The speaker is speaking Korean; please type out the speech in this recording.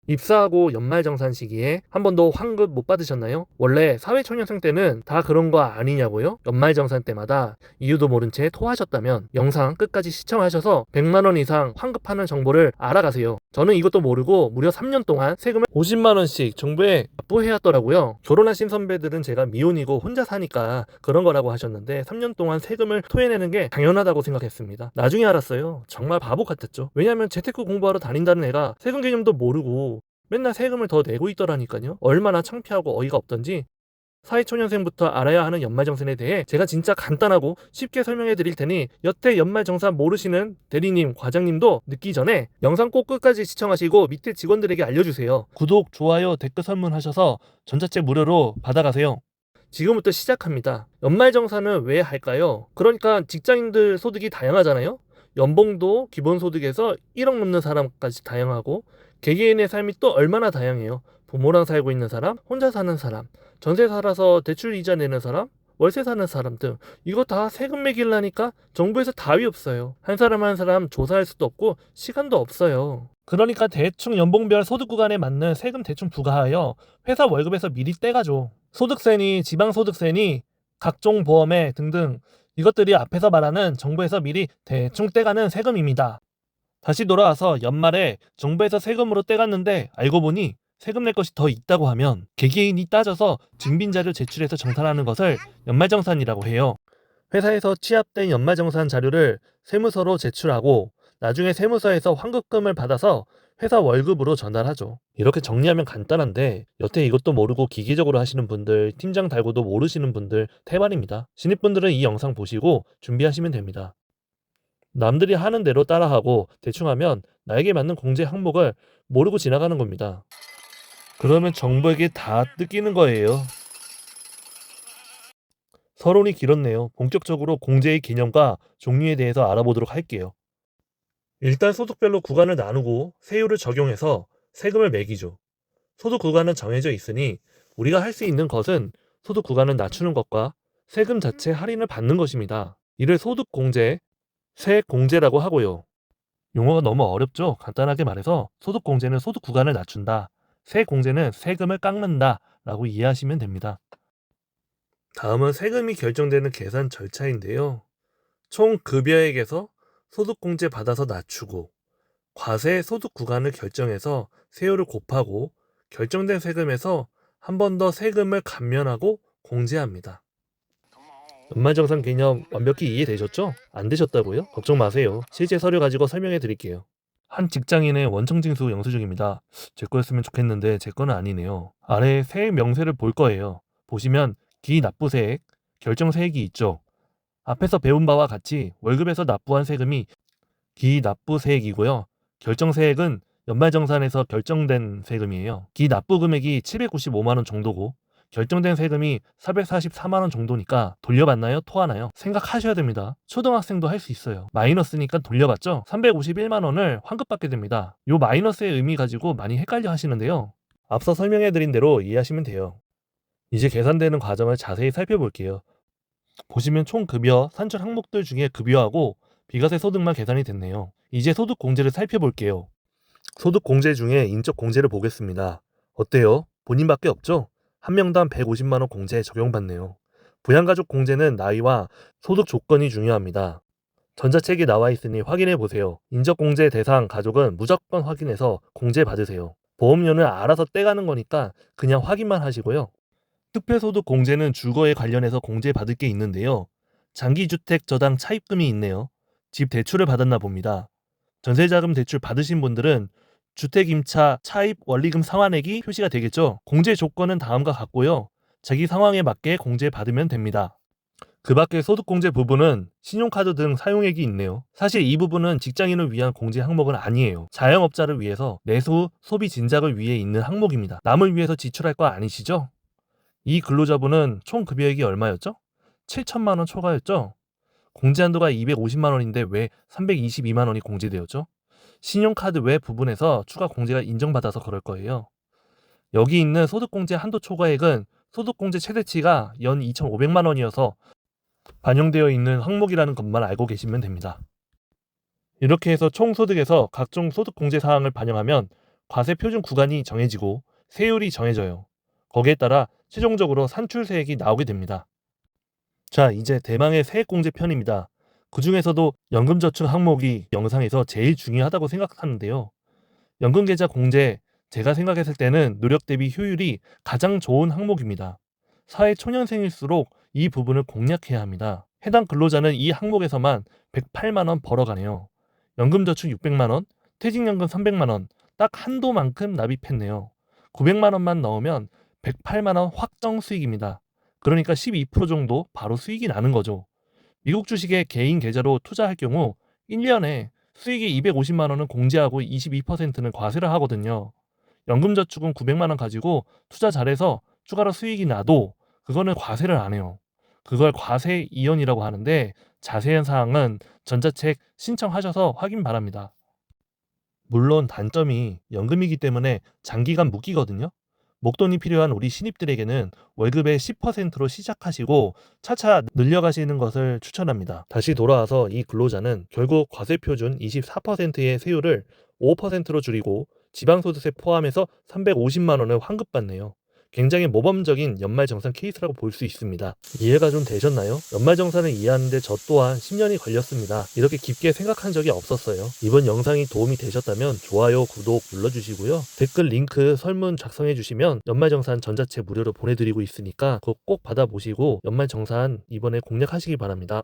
입사하고 연말정산 시기에 한 번도 환급 못 받으셨나요? 원래 사회초년생 때는 다 그런 거 아니냐고요? 연말정산 때마다 이유도 모른 채 토하셨다면 영상 끝까지 시청하셔서 100만 원 이상 환급하는 정보를 알아가세요. 저는 이것도 모르고 무려 3년 동안 세금을 50만 원씩 정부에 납부해왔더라고요. 결혼하신 선배들은 제가 미혼이고 혼자 사니까 그런 거라고 하셨는데 3년 동안 세금을 토해내는 게 당연하다고 생각했습니다. 나중에 알았어요. 정말 바보 같았죠. 왜냐하면 재테크 공부하러 다닌다는 애가 세금 개념도 모르고 맨날 세금을 더 내고 있더라니까요. 얼마나 창피하고 어이가 없던지 사회초년생부터 알아야 하는 연말정산에 대해 제가 진짜 간단하고 쉽게 설명해 드릴 테니 여태 연말정산 모르시는 대리님, 과장님도 늦기 전에 영상 꼭 끝까지 시청하시고 밑에 직원들에게 알려주세요. 구독, 좋아요, 댓글 설문하셔서 전자책 무료로 받아가세요. 지금부터 시작합니다. 연말정산은 왜 할까요? 그러니까 직장인들 소득이 다양하잖아요. 연봉도 기본소득에서 1억 넘는 사람까지 다양하고 개개인의 삶이 또 얼마나 다양해요. 부모랑 살고 있는 사람, 혼자 사는 사람, 전세 살아서 대출 이자 내는 사람, 월세 사는 사람 등 이거 다 세금 매길라니까 정부에서 답이 없어요. 한 사람 한 사람 조사할 수도 없고 시간도 없어요. 그러니까 대충 연봉별 소득 구간에 맞는 세금 대충 부과하여 회사 월급에서 미리 떼가죠. 소득세니 지방소득세니 각종 보험에 등등 이것들이 앞에서 말하는 정부에서 미리 대충 떼가는 세금입니다. 다시 돌아와서 연말에 정부에서 세금으로 떼갔는데 알고 보니 세금 낼 것이 더 있다고 하면 개개인이 따져서 증빙자료 제출해서 정산하는 것을 연말정산이라고 해요. 회사에서 취합된 연말정산 자료를 세무서로 제출하고 나중에 세무서에서 환급금을 받아서 회사 월급으로 전달하죠. 이렇게 정리하면 간단한데 여태 이것도 모르고 기계적으로 하시는 분들, 팀장 달고도 모르시는 분들 태반입니다. 신입분들은 이 영상 보시고 준비하시면 됩니다. 남들이 하는 대로 따라하고 대충 하면 나에게 맞는 공제 항목을 모르고 지나가는 겁니다. 그러면 정부에게 다 뜯기는 거예요. 서론이 길었네요. 본격적으로 공제의 개념과 종류에 대해서 알아보도록 할게요. 일단 소득별로 구간을 나누고 세율을 적용해서 세금을 매기죠. 소득 구간은 정해져 있으니 우리가 할 수 있는 것은 소득 구간을 낮추는 것과 세금 자체 할인을 받는 것입니다. 이를 소득 공제, 세액 공제라고 하고요. 용어가 너무 어렵죠? 간단하게 말해서 소득 공제는 소득 구간을 낮춘다. 세액 공제는 세금을 깎는다 라고 이해하시면 됩니다. 다음은 세금이 결정되는 계산 절차인데요. 총 급여액에서 소득공제 받아서 낮추고 과세 소득 구간을 결정해서 세율을 곱하고 결정된 세금에서 한 번 더 세금을 감면하고 공제합니다. 연말정산 개념 완벽히 이해되셨죠? 안 되셨다고요? 걱정 마세요. 실제 서류 가지고 설명해 드릴게요. 한 직장인의 원청징수 영수증입니다. 제 거였으면 좋겠는데 제 거는 아니네요. 아래 세액 명세를 볼 거예요. 보시면 기납부세액, 결정세액이 있죠. 앞에서 배운 바와 같이 월급에서 납부한 세금이 기납부세액이고요. 결정세액은 연말정산에서 결정된 세금이에요. 기납부 금액이 795만 원 정도고 결정된 세금이 444만 원 정도니까 돌려받나요? 토하나요? 생각하셔야 됩니다. 초등학생도 할 수 있어요. 마이너스니까 돌려받죠? 351만 원을 환급받게 됩니다. 요 마이너스의 의미 가지고 많이 헷갈려 하시는데요. 앞서 설명해드린 대로 이해하시면 돼요. 이제 계산되는 과정을 자세히 살펴볼게요. 보시면 총 급여, 산출 항목들 중에 급여하고 비과세 소득만 계산이 됐네요. 이제 소득 공제를 살펴볼게요. 소득 공제 중에 인적 공제를 보겠습니다. 어때요? 본인밖에 없죠? 한 명당 150만 원 공제 적용받네요. 부양가족 공제는 나이와 소득 조건이 중요합니다. 전자책에 나와 있으니 확인해 보세요. 인적 공제 대상 가족은 무조건 확인해서 공제 받으세요. 보험료는 알아서 떼가는 거니까 그냥 확인만 하시고요. 특별소득 공제는 주거에 관련해서 공제받을 게 있는데요. 장기주택 저당 차입금이 있네요. 집 대출을 받았나 봅니다. 전세자금 대출 받으신 분들은 주택임차 차입 원리금 상환액이 표시가 되겠죠. 공제 조건은 다음과 같고요. 자기 상황에 맞게 공제받으면 됩니다. 그 밖에 소득공제 부분은 신용카드 등 사용액이 있네요. 사실 이 부분은 직장인을 위한 공제 항목은 아니에요. 자영업자를 위해서 내수, 소비 진작을 위해 있는 항목입니다. 남을 위해서 지출할 거 아니시죠? 이 근로자분은 총 급여액이 얼마였죠? 7천만 원 초과였죠? 공제 한도가 250만 원인데 왜 322만 원이 공제되었죠? 신용카드 외 부분에서 추가 공제가 인정받아서 그럴 거예요. 여기 있는 소득공제 한도 초과액은 소득공제 최대치가 연 2,500만 원이어서 반영되어 있는 항목이라는 것만 알고 계시면 됩니다. 이렇게 해서 총 소득에서 각종 소득공제 사항을 반영하면 과세 표준 구간이 정해지고 세율이 정해져요. 거기에 따라 최종적으로 산출세액이 나오게 됩니다. 자, 이제 대망의 세액공제 편입니다. 그 중에서도 연금저축 항목이 영상에서 제일 중요하다고 생각하는데요. 연금계좌 공제, 제가 생각했을 때는 노력 대비 효율이 가장 좋은 항목입니다. 사회 초년생일수록 이 부분을 공략해야 합니다. 해당 근로자는 이 항목에서만 108만 원 벌어가네요. 연금저축 600만 원, 퇴직연금 300만 원, 딱 한도만큼 납입했네요. 900만 원만 넣으면 108만 원 확정 수익입니다. 그러니까 12% 정도 바로 수익이 나는 거죠. 미국 주식에 개인 계좌로 투자할 경우 1년에 수익이 250만 원은 공제하고 22%는 과세를 하거든요. 연금저축은 900만 원 가지고 투자 잘해서 추가로 수익이 나도 그거는 과세를 안 해요. 그걸 과세 이연이라고 하는데 자세한 사항은 전자책 신청하셔서 확인 바랍니다. 물론 단점이 연금이기 때문에 장기간 묶이거든요. 목돈이 필요한 우리 신입들에게는 월급의 10%로 시작하시고 차차 늘려가시는 것을 추천합니다. 다시 돌아와서 이 근로자는 결국 과세표준 24%의 세율을 5%로 줄이고 지방소득세 포함해서 350만 원을 환급받네요. 굉장히 모범적인 연말정산 케이스라고 볼 수 있습니다. 이해가 좀 되셨나요? 연말정산을 이해하는데 저 또한 10년이 걸렸습니다. 이렇게 깊게 생각한 적이 없었어요. 이번 영상이 도움이 되셨다면 좋아요, 구독 눌러주시고요. 댓글 링크 설문 작성해 주시면 연말정산 전자책 무료로 보내드리고 있으니까 그거 꼭 받아보시고 연말정산 이번에 공략하시기 바랍니다.